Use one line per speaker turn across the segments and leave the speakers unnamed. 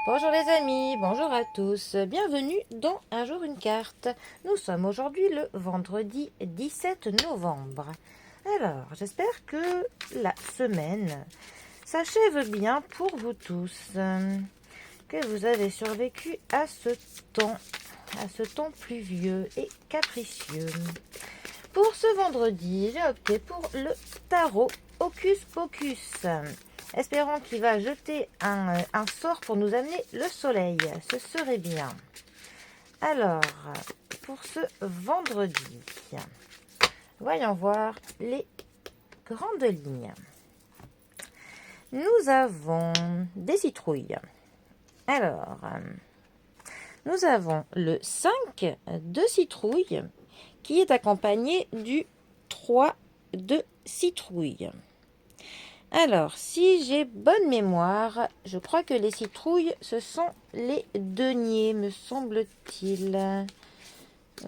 Bonjour les amis, bonjour à tous, bienvenue dans Un jour une carte. Nous sommes aujourd'hui le vendredi 17 novembre. Alors, j'espère que la semaine s'achève bien pour vous tous, que vous avez survécu à ce temps pluvieux et capricieux. Pour ce vendredi, j'ai opté pour le tarot Hocus Pocus, espérant qu'il va jeter un sort pour nous amener le soleil. Ce serait bien. Alors, pour ce vendredi, voyons voir les grandes lignes. Nous avons des citrouilles. Alors, nous avons le 5 de citrouille qui est accompagné du 3 de citrouille. Alors, si j'ai bonne mémoire, je crois que les citrouilles, ce sont les deniers, me semble-t-il.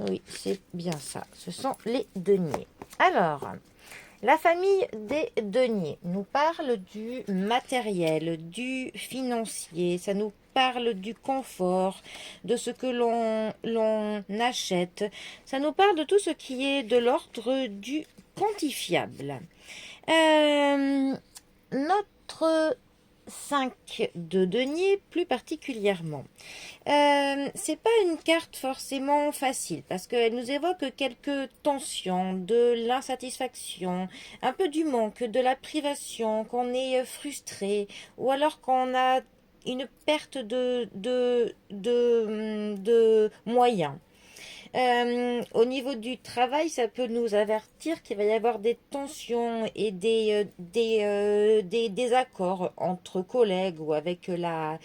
Oui, c'est bien ça, ce sont les deniers. Alors, la famille des deniers nous parle du matériel, du financier, ça nous parle du confort, de ce que l'on achète, ça nous parle de tout ce qui est de l'ordre du quantifiable. Notre 5 de denier plus particulièrement. C'est pas une carte forcément facile parce qu'elle nous évoque quelques tensions, de l'insatisfaction, un peu du manque, de la privation, qu'on est frustré ou alors qu'on a une perte de moyens. Au niveau du travail, ça peut nous avertir qu'il va y avoir des tensions et des désaccords entre collègues ou avec la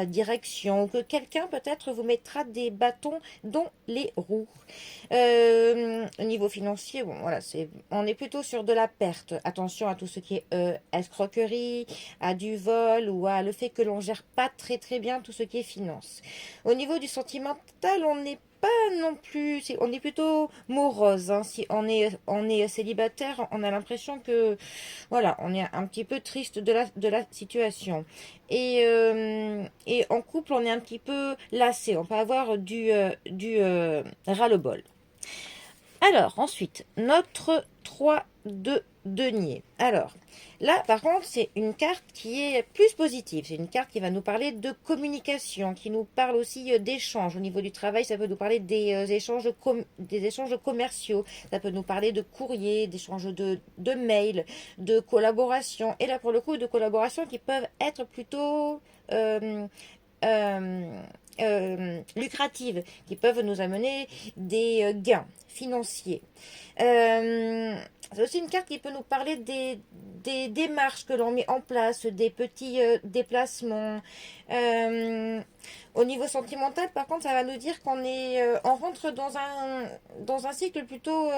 direction, que quelqu'un peut-être vous mettra des bâtons dans les roues. Au niveau financier, bon, voilà, on est plutôt sur de la perte. Attention à tout ce qui est escroquerie, à du vol ou à le fait que l'on gère pas très très bien tout ce qui est finance. Au niveau du sentimental, on n'est pas non plus, on est plutôt morose, hein. Si on est célibataire, on a l'impression que voilà, on est un petit peu triste de la situation. Et en couple, on est un petit peu lassé. On peut avoir du ras-le-bol. Alors, ensuite, notre 3 de denier. Alors, là, par contre, c'est une carte qui est plus positive. C'est une carte qui va nous parler de communication, qui nous parle aussi d'échanges. Au niveau du travail, ça peut nous parler des échanges commerciaux. Ça peut nous parler de courrier, d'échanges de mails, de collaboration. Et là, pour le coup, de collaborations qui peuvent être plutôt euh, lucratives, qui peuvent nous amener des gains financiers. C'est aussi une carte qui peut nous parler des démarches que l'on met en place, des petits déplacements. Euh, Au niveau sentimental, par contre, ça va nous dire on rentre dans un cycle plutôt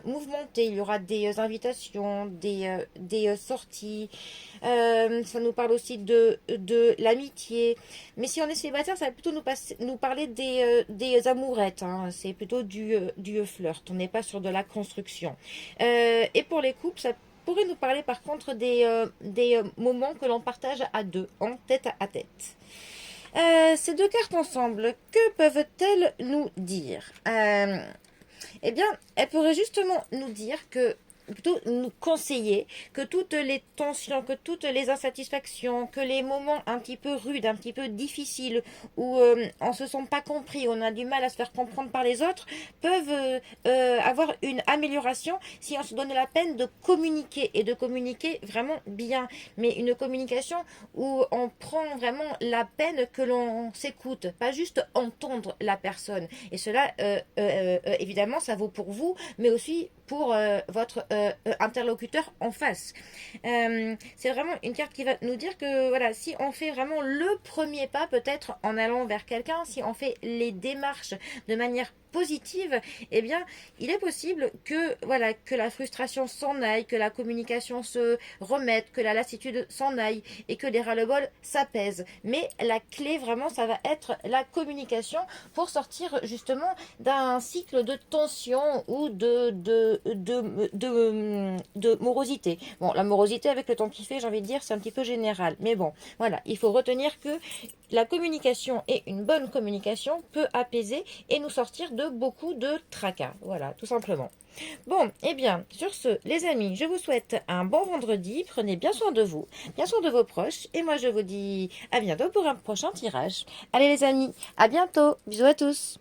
mouvementé. Il y aura des invitations, des sorties. Ça nous parle aussi de l'amitié. Mais si on est célibataire, ça va plutôt nous parler des amourettes, hein. C'est plutôt du flirt. On n'est pas sur de la construction. Et pour les couples, ça pourrait nous parler par contre des moments que l'on partage à deux, en tête à tête. Ces deux cartes ensemble, que peuvent-elles nous dire? Eh bien, elles pourraient justement nous dire que plutôt nous conseiller que toutes les tensions, que toutes les insatisfactions, que les moments un petit peu rudes, un petit peu difficiles, où on se sent pas compris, on a du mal à se faire comprendre par les autres, peuvent avoir une amélioration si on se donne la peine de communiquer et de communiquer vraiment bien. Mais une communication où on prend vraiment la peine que l'on s'écoute, pas juste entendre la personne. Et cela, évidemment, ça vaut pour vous, mais aussi pour votre interlocuteur en face. C'est vraiment une carte qui va nous dire que voilà, si on fait vraiment le premier pas, peut-être en allant vers quelqu'un, si on fait les démarches de manière positive, eh bien, il est possible que, voilà, que la frustration s'en aille, que la communication se remette, que la lassitude s'en aille et que les ras-le-bol s'apaisent. Mais la clé, vraiment, ça va être la communication pour sortir justement d'un cycle de tension ou de morosité. Bon, la morosité avec le temps qui fait, j'ai envie de dire, c'est un petit peu général. Mais bon, voilà, il faut retenir que la communication et une bonne communication peut apaiser et nous sortir de beaucoup de tracas. Voilà, tout simplement. Bon, eh bien, sur ce, les amis, je vous souhaite un bon vendredi. Prenez bien soin de vous, bien soin de vos proches. Et moi, je vous dis à bientôt pour un prochain tirage. Allez, les amis, à bientôt. Bisous à tous.